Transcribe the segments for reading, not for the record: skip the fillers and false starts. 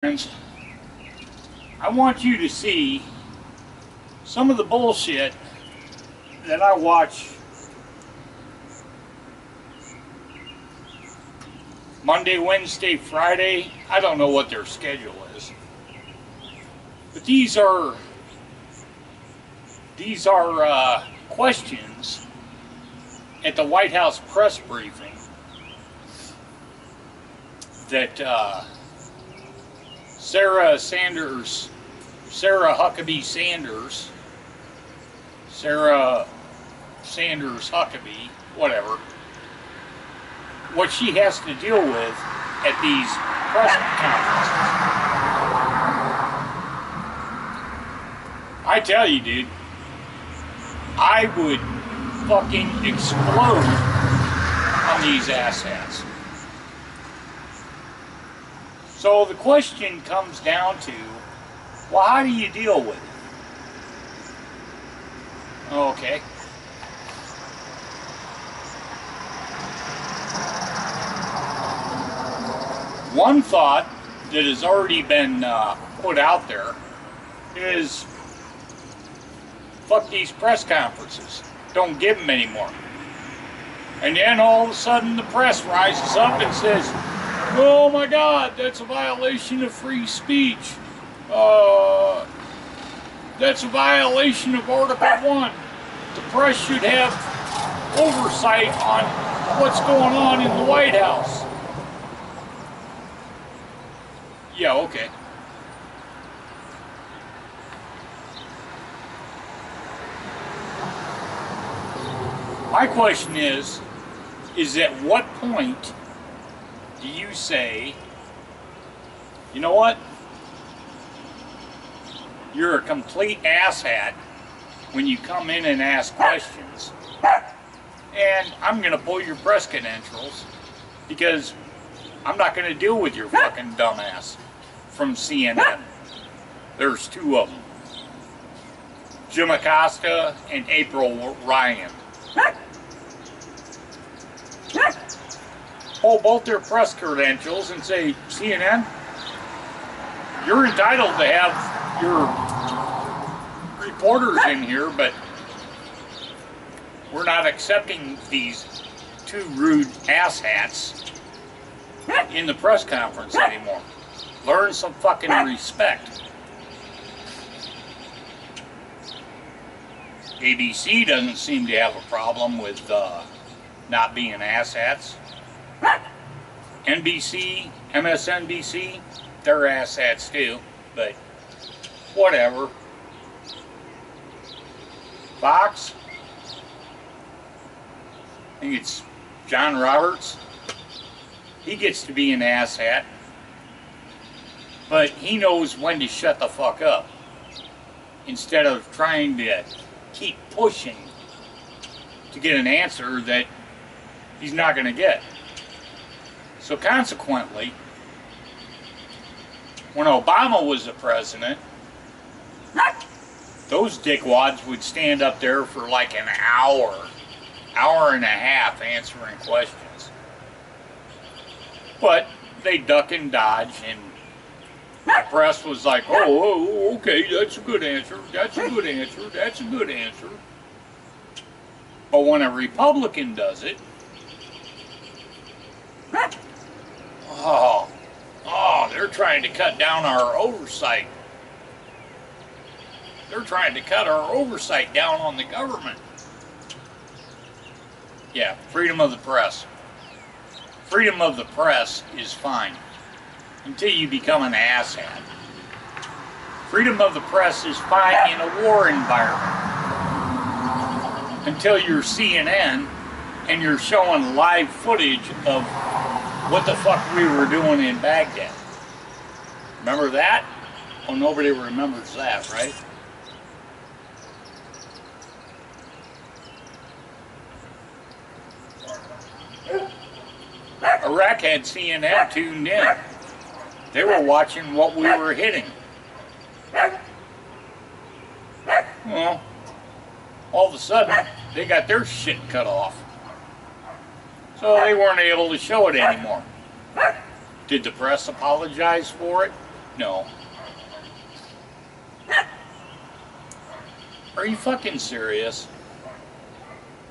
Friends, I want you to see some of the bullshit that I watch Monday, Wednesday, Friday. I don't know what their schedule is, but these are questions at the White House press briefing that Sarah Sanders Huckabee, whatever, what she has to deal with at these press conferences. I tell you, dude, I would fucking explode on these asshats. So the question comes down to, well, how do you deal with it? Okay. One thought that has already been put out there is, fuck these press conferences. Don't give them anymore. And then all of a sudden the press rises up and says, oh my God, that's a violation of free speech. That's a violation of Article 1. The press should have oversight on what's going on in the White House. Yeah, okay. My question is at what point do you say, you know what? You're a complete asshat when you come in and ask questions, and I'm going to pull your press credentials because I'm not going to deal with your fucking dumbass from CNN. There's two of them, Jim Acosta and April Ryan. Pull both their press credentials and say, CNN, you're entitled to have your reporters in here, but we're not accepting these two rude asshats in the press conference anymore. Learn some fucking respect. ABC doesn't seem to have a problem with not being asshats. NBC, MSNBC, they're asshats too, but whatever. Fox, I think it's John Roberts, he gets to be an asshat, but he knows when to shut the fuck up instead of trying to keep pushing to get an answer that he's not going to get. So consequently, when Obama was the president, those dickwads would stand up there for like an hour and a half answering questions. But they duck and dodge, and the press was like, oh, okay, that's a good answer, that's a good answer, that's a good answer. But when a Republican does it, they're trying to cut down our oversight. They're trying to cut our oversight down on the government. Yeah, freedom of the press. Freedom of the press is fine until you become an asshat. Freedom of the press is fine in a war environment until you're CNN and you're showing live footage of what the fuck we were doing in Baghdad. Remember that? Oh, nobody remembers that, right? Iraq had CNN tuned in. They were watching what we were hitting. Well, all of a sudden, they got their shit cut off. So they weren't able to show it anymore. Did the press apologize for it? No. Are you fucking serious?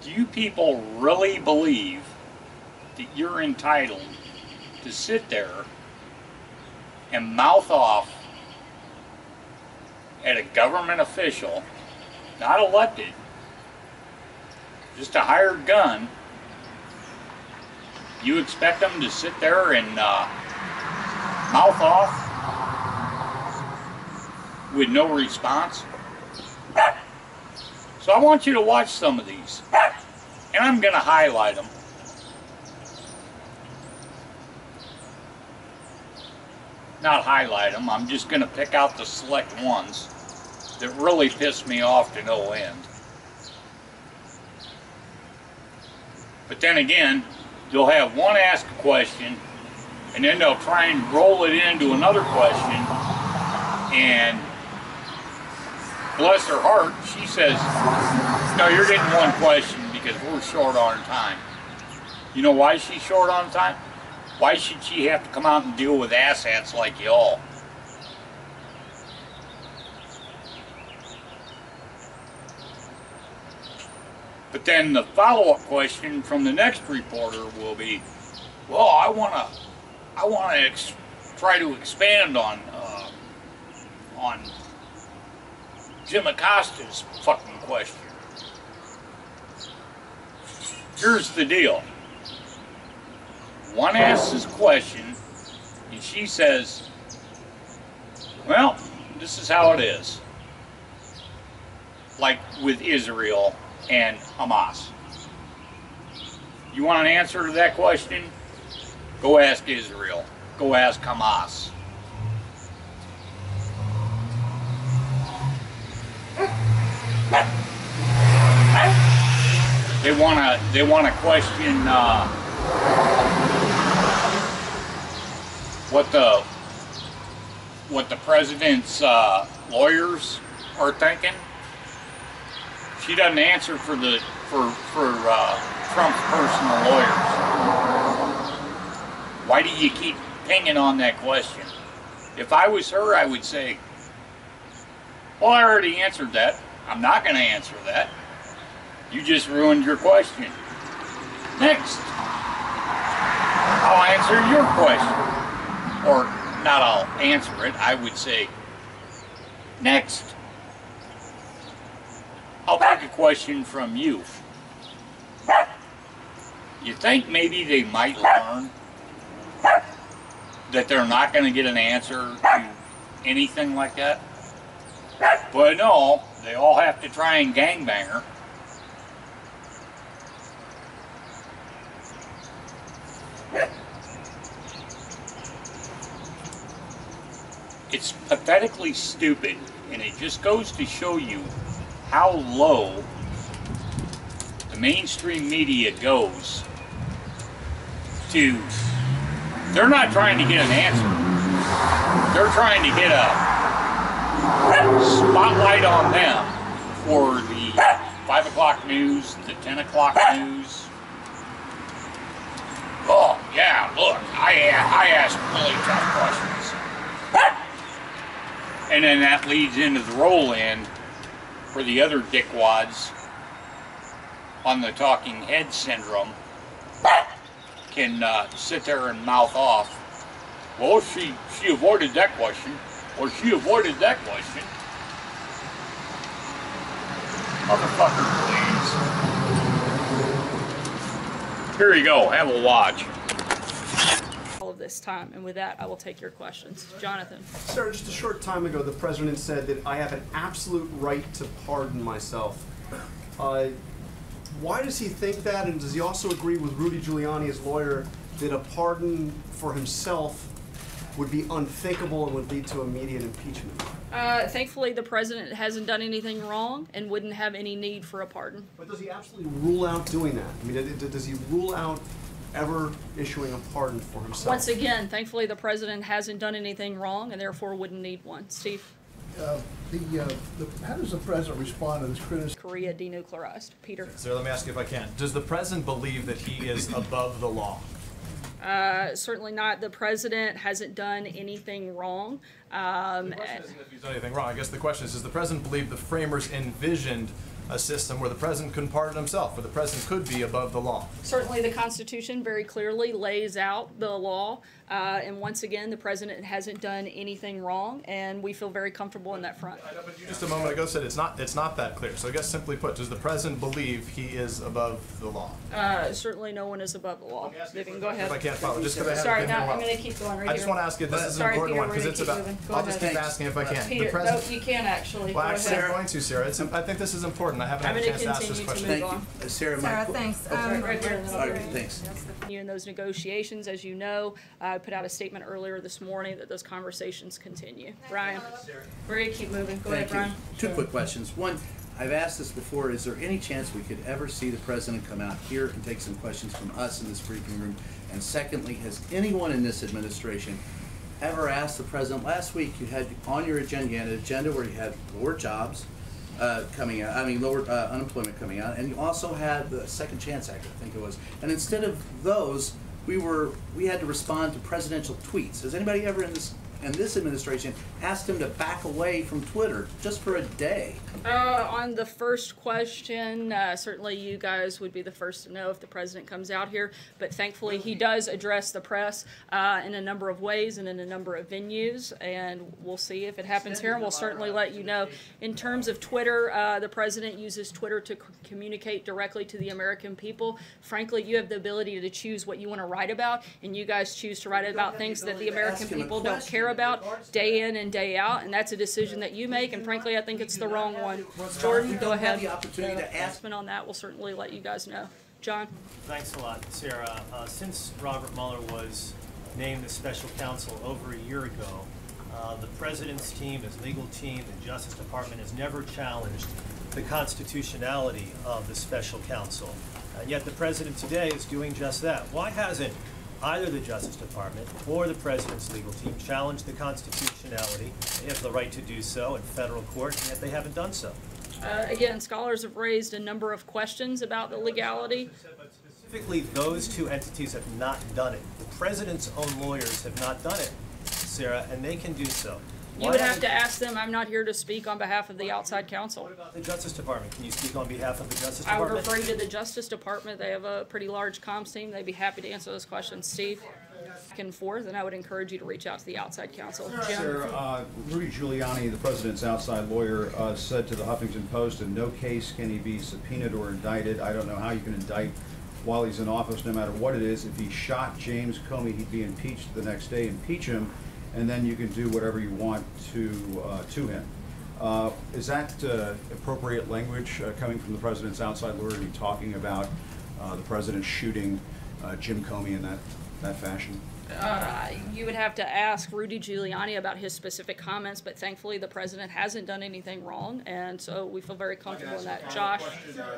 Do you people really believe that you're entitled to sit there and mouth off at a government official, not elected, just a hired gun? You expect them to sit there and mouth off with no response? So I want you to watch some of these, and I'm going to highlight them. Not highlight them, I'm just going to pick out the select ones that really piss me off to no end. But then again, you'll have one ask a question, and then they'll try and roll it into another question, and bless her heart, she says, no, you're getting one question because we're short on time. You know why she's short on time? Why should she have to come out and deal with asshats like y'all? But then the follow-up question from the next reporter will be, well, I want to try to expand on Jim Acosta's fucking question. Here's the deal. One asks his question, and she says, well, this is how it is. Like with Israel and Hamas. You want an answer to that question? Go ask Israel. Go ask Hamas. They want to question what the president's lawyers are thinking. She doesn't answer for Trump's personal lawyers. Why do you keep pinging on that question? If I was her, I would say, well, I already answered that. I'm not going to answer that. You just ruined your question. Next. I'll answer your question. Or not I'll answer it, I would say, next. I'll take a question from you. You think maybe they might learn that they're not going to get an answer to anything like that? But no, they all have to try and gangbang her. It's pathetically stupid, and it just goes to show you how low the mainstream media goes to. They're not trying to get an answer. They're trying to get a spotlight on them for the 5 o'clock news, the 10 o'clock news. Oh, yeah, look, I asked really tough questions. And then that leads into the roll-in for the other dickwads on the talking head syndrome can sit there and mouth off. Well, she avoided that question, or she avoided that question. Motherfucker, please. Here you go, have a watch. All of this time, and with that, I will take your questions. Jonathan. Sir, just a short time ago, the president said that I have an absolute right to pardon myself. Why does he think that, and does he also agree with Rudy Giuliani, his lawyer, that a pardon for himself would be unthinkable and would lead to immediate impeachment? Thankfully, the president hasn't done anything wrong and wouldn't have any need for a pardon. But does he absolutely rule out doing that? I mean, does he rule out ever issuing a pardon for himself? Once again, thankfully, the president hasn't done anything wrong and therefore wouldn't need one. Steve? How does the president respond to this criticism? Korea denuclearized. Peter? So let me ask you if I can. Does the president believe that he is above the law? Certainly not. The president hasn't done anything wrong. The question isn't if he's done anything wrong. I guess the question is, does the president believe the framers envisioned a system where the president couldn't pardon himself, where the president could be above the law? Certainly the Constitution very clearly lays out the law, and once again, the president hasn't done anything wrong, and we feel very comfortable in that front. I know, but you just a moment ago said it's not that clear. So I guess simply put, does the president believe he is above the law? Certainly no one is above the law. Vivian, go ahead. If I can't follow, just because I Sorry, haven't no, been here a I'm while. going to keep going right I just here. want to ask you, this is an Sorry, important Peter, one, because we're it's gonna about, keep moving. Go I'll just ahead. keep asking if I can. Peter, The president, no, you can actually. well, Go actually, I'm ahead. going to, Sarah. I think this is important. I haven't had I'm a going chance to to ask this continue to question. move Thank on. you. Sarah, Sarah, thanks. Right here, and then I'll All go. right, thanks. In those negotiations, as you know, I put out a statement earlier this morning that those conversations continue. Brian, we're going to keep moving. Go ahead, Thank you. Brian. Two quick questions. One, I've asked this before, is there any chance we could ever see the president come out here and take some questions from us in this briefing room? And secondly, has anyone in this administration ever asked the president, last week you had on your agenda, you had an agenda where you had lower jobs coming out, lower unemployment coming out, and you also had the Second Chance Act, I think it was. And instead of those, we had to respond to presidential tweets. Has anybody ever in this administration asked him to back away from Twitter just for a day? On the first question, certainly you guys would be the first to know if the president comes out here, but thankfully he does address the press in a number of ways and in a number of venues, and we'll see if it happens here, and we'll certainly let you know. In terms of Twitter, the president uses Twitter to communicate directly to the American people. Frankly, you have the ability to choose what you want to write about, and you guys choose to write about things that the American people don't care about day in and day out, and that's a decision that you make, and frankly, I think it's the wrong one. Jordan, go ahead. The opportunity to ask. On that, we'll certainly let you guys know. John? Thanks a lot, Sarah. Since Robert Mueller was named the special counsel over a year ago, the president's team, his legal team, the Justice Department has never challenged the constitutionality of the special counsel. And yet the president today is doing just that. Why hasn't either the Justice Department or the president's legal team challenged the constitutionality? They have the right to do so in federal court, and yet they haven't done so. Again, scholars have raised a number of questions about the legality. But specifically, those two entities have not done it. The president's own lawyers have not done it, Sarah, and they can do so. You would have to ask them. I'm not here to speak on behalf of the outside counsel. What about the Justice Department? Can you speak on behalf of the Justice I would Department? refer you to the Justice Department. They have a pretty large comms team. They'd be happy to answer those questions. Steve? Back and forth, and I would encourage you to reach out to the outside counsel. Jim? Sir, Rudy Giuliani, the president's outside lawyer, said to the Huffington Post, in no case can he be subpoenaed or indicted. I don't know how you can indict while he's in office, no matter what it is. If he shot James Comey, he'd be impeached the next day. Impeach him, and then you can do whatever you want to him. Is that appropriate language coming from the president's outside lawyer to be talking about the president shooting Jim Comey in that fashion? You would have to ask Rudy Giuliani about his specific comments, but thankfully the president hasn't done anything wrong, and so we feel very comfortable in that. Josh?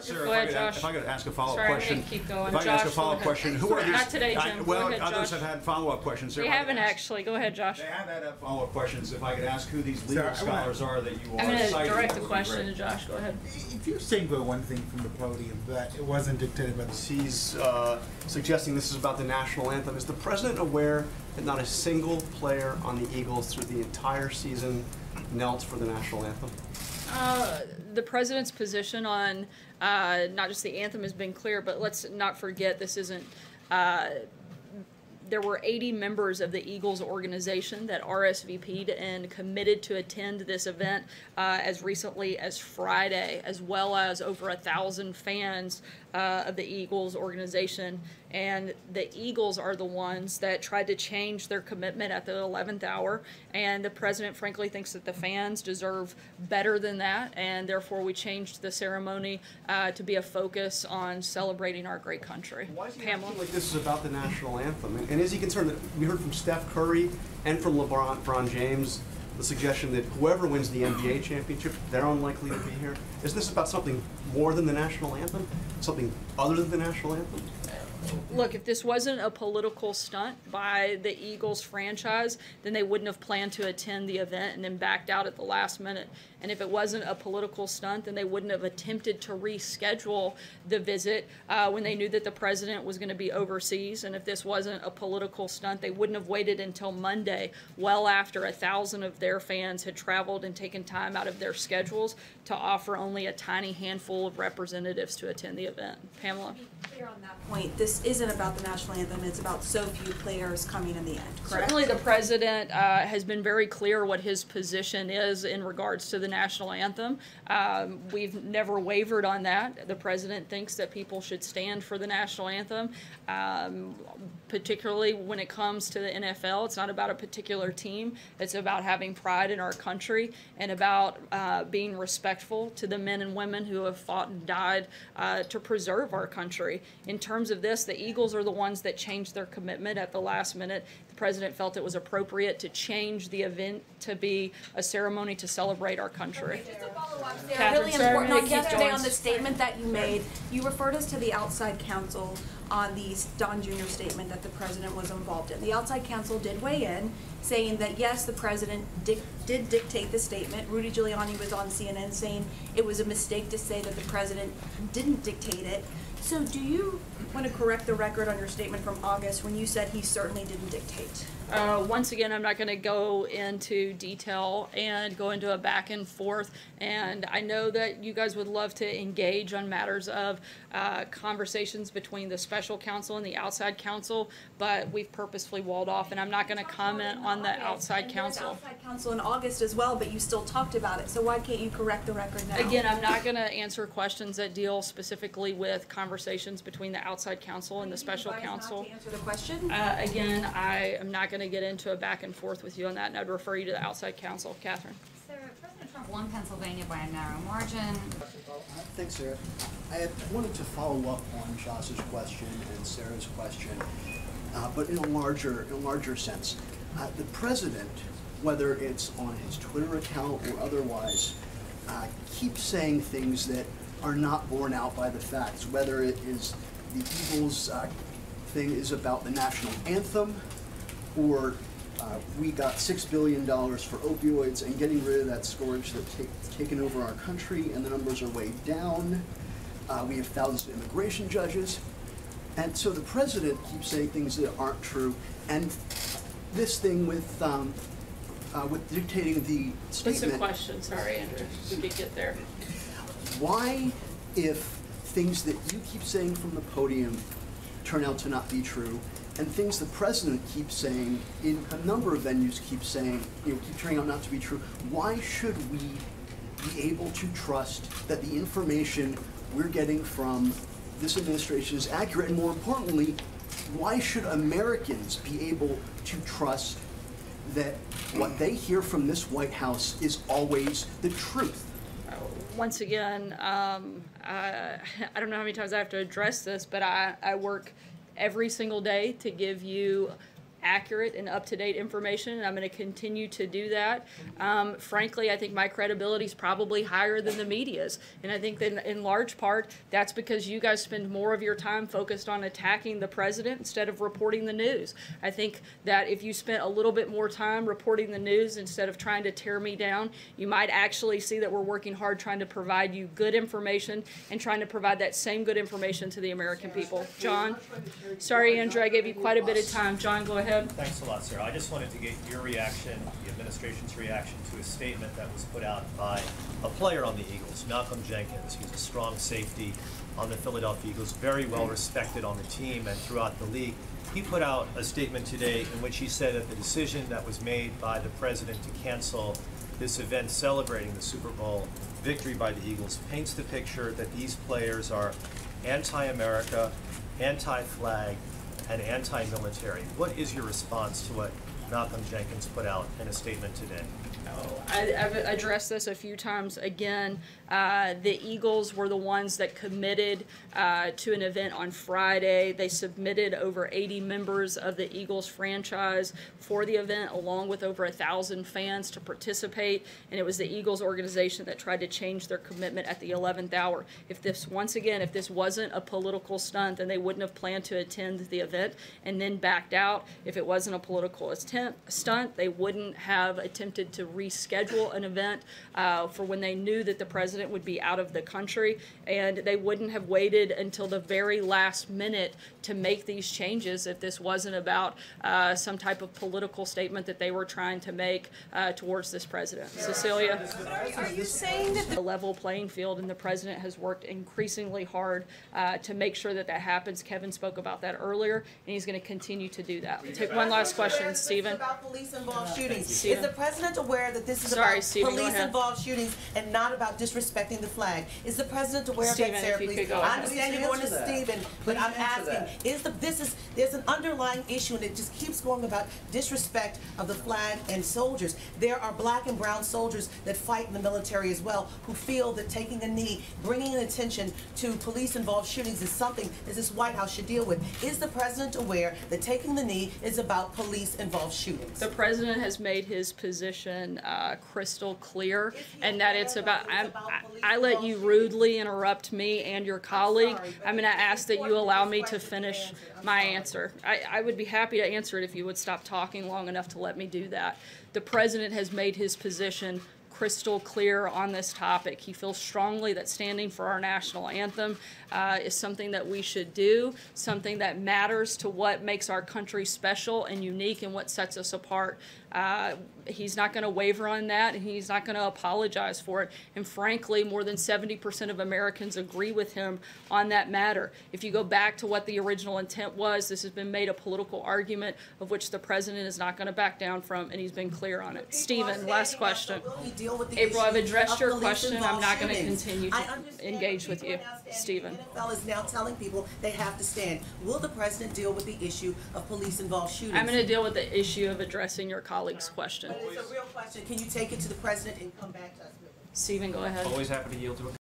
Sarah, Go ahead, Josh. if I could ask a follow-up Sorry, I'm question. gonna keep going. If I could ask a Josh, follow-up go ahead. question, who are these? Not today, Jim. Go Well, ahead, others Josh. have had follow-up questions. Sarah, They if I haven't could ask- actually. Go ahead, Josh. They have had follow-up questions. If I could ask who these legal scholars are that you are I'm going to citing, direct that the would be question great. to Josh. Go ahead. If you're saying the one thing from the podium that it wasn't dictated by the He's suggesting this is about the national anthem. Is the president aware that not a single player on the Eagles through the entire season knelt for the national anthem? The president's position on not just the anthem has been clear, but let's not forget this isn't. There were 80 members of the Eagles organization that RSVP'd and committed to attend this event as recently as Friday, as well as over 1,000 fans of the Eagles organization. And the Eagles are the ones that tried to change their commitment at the 11th hour. And the president, frankly, thinks that the fans deserve better than that. And therefore, we changed the ceremony to be a focus on celebrating our great country. Why is he Pamela? acting like this is about the national anthem? And is he concerned that we heard from Steph Curry and from LeBron James the suggestion that whoever wins the NBA championship, they're unlikely to be here? Is this about something more than the national anthem? Something other than the national anthem? Look, if this wasn't a political stunt by the Eagles franchise, then they wouldn't have planned to attend the event and then backed out at the last minute. And if it wasn't a political stunt, then they wouldn't have attempted to reschedule the visit when they knew that the president was going to be overseas. And if this wasn't a political stunt, they wouldn't have waited until Monday, well after 1,000 of their fans had traveled and taken time out of their schedules to offer only a tiny handful of representatives to attend the event. Pamela? To be clear on that point, this isn't about the national anthem, it's about so few players coming in the end, correct? Certainly the president has been very clear what his position is in regards to the national anthem. We've never wavered on that. The president thinks that people should stand for the national anthem, particularly when it comes to the NFL. It's not about a particular team. It's about having pride in our country and about being respectful to the men and women who have fought and died to preserve our country. In terms of this, the Eagles are the ones that changed their commitment at the last minute. The president felt it was appropriate to change the event to be a ceremony to celebrate our country. Just to follow up, Sarah, Catherine, really sorry, I'm important. gonna On keep yesterday, going. on the statement that you made, you referred us to the outside counsel on the Don Jr. statement that the president was involved in. The outside counsel did weigh in, saying that yes, the president did dictate the statement. Rudy Giuliani was on CNN saying it was a mistake to say that the president didn't dictate it. So do you want to correct the record on your statement from August when you said he certainly didn't dictate? Once again, I'm not going to go into detail and go into a back and forth. And I know that you guys would love to engage on matters of conversations between the special counsel and the outside counsel, but we've purposefully walled off, and I'm not going to comment on the outside counsel. Outside counsel in August as well, but you still talked about it. So why can't you correct the record now? Again, I'm not going to answer questions that deal specifically with conversations between the outside counsel and the special counsel. Not to answer the question? Again, I am not going to get into a back and forth with you on that, and I'd refer you to the outside counsel. Catherine? So President Trump won Pennsylvania by a narrow margin. Thanks, Sarah. I wanted to follow up on Josh's question and Sarah's question, but in a larger sense. The president, whether it's on his Twitter account or otherwise, keeps saying things that are not borne out by the facts, whether it is the Eagles thing is about the national anthem, or we got $6 billion for opioids and getting rid of that scourge that's taken over our country, and the numbers are way down. We have thousands of immigration judges. And so the president keeps saying things that aren't true. And this thing with dictating the statement. What's the question? Sorry, Andrew. We did get there. Why, if things that you keep saying from the podium turn out to not be true, and things the president keeps saying in a number of venues keep turning out not to be true, why should we be able to trust that the information we're getting from this administration is accurate? And more importantly, why should Americans be able to trust that what they hear from this White House is always the truth? Once again, I don't know how many times I have to address this, but I work every single day to give you accurate and up-to-date information, and I'm going to continue to do that. Frankly, I think my credibility is probably higher than the media's, and I think that in large part that's because you guys spend more of your time focused on attacking the president instead of reporting the news. I think that if you spent a little bit more time reporting the news instead of trying to tear me down, you might actually see that we're working hard trying to provide you good information and trying to provide that same good information to the American people. John? Sorry, Andrew, I gave you quite a bit of time. John, go ahead. Thanks a lot, Sarah. I just wanted to get your reaction, the administration's reaction to a statement that was put out by a player on the Eagles, Malcolm Jenkins. He's a strong safety on the Philadelphia Eagles, very well respected on the team and throughout the league. He put out a statement today in which he said that the decision that was made by the president to cancel this event celebrating the Super Bowl victory by the Eagles paints the picture that these players are anti-America, anti-flag, and anti-military. What is your response to what Malcolm Jenkins put out in a statement today. I've addressed this a few times. Again, the Eagles were the ones that committed to an event on Friday. They submitted over 80 members of the Eagles franchise for the event, along with over 1,000 fans to participate. And it was the Eagles organization that tried to change their commitment at the 11th hour. If this, once again, if this wasn't a political stunt, then they wouldn't have planned to attend the event and then backed out. If it wasn't a political stunt, they wouldn't have attempted to reschedule an event for when they knew that the president would be out of the country, and they wouldn't have waited until the very last minute to make these changes if this wasn't about some type of political statement that they were trying to make towards this president. Cecilia? Are you saying that A level playing field, and the president has worked increasingly hard to make sure that that happens. Kevin spoke about that earlier, and he's going to continue to do that. We'll take one last question, Stephen. about police-involved shootings? Stephen. Is the president aware that this is Sorry, about Stephen, go ahead. police-involved shootings and not about disrespecting the flag? Is the president aware Stephen, of that, Sarah, if you please? could go I ahead. understand you're going to Please answer that. Stephen, but I'm Please answer asking, that. there's an underlying issue, and it just keeps going about disrespect of the flag and soldiers. There are black and brown soldiers that fight in the military as well, who feel that taking a knee, bringing attention to police-involved shootings is something that this White House should deal with. Is the president aware that taking the knee is about police-involved shootings? The president has made his position crystal clear, and that it's about. I let you rudely interrupt me and your colleague. I'm going to ask that you allow me to finish my answer. I would be happy to answer it if you would stop talking long enough to let me do that. The president has made his position crystal clear on this topic. He feels strongly that standing for our national anthem is something that we should do, something that matters to what makes our country special and unique and what sets us apart. He's not going to waver on that, and he's not going to apologize for it. And frankly, more than 70% of Americans agree with him on that matter. If you go back to what the original intent was, this has been made a political argument of which the president is not going to back down from, and he's been clear on it. Stephen, last question. April, I've addressed your question. I'm not going to continue to engage with you. Stephen. The NFL is now telling people they have to stand. Will the president deal with the issue of police-involved shootings? I'm going to deal with the issue of addressing your colleague's question. But it's a real question. Can you take it to the president and come back to us with it? Stephen, go ahead. Always happy to yield to a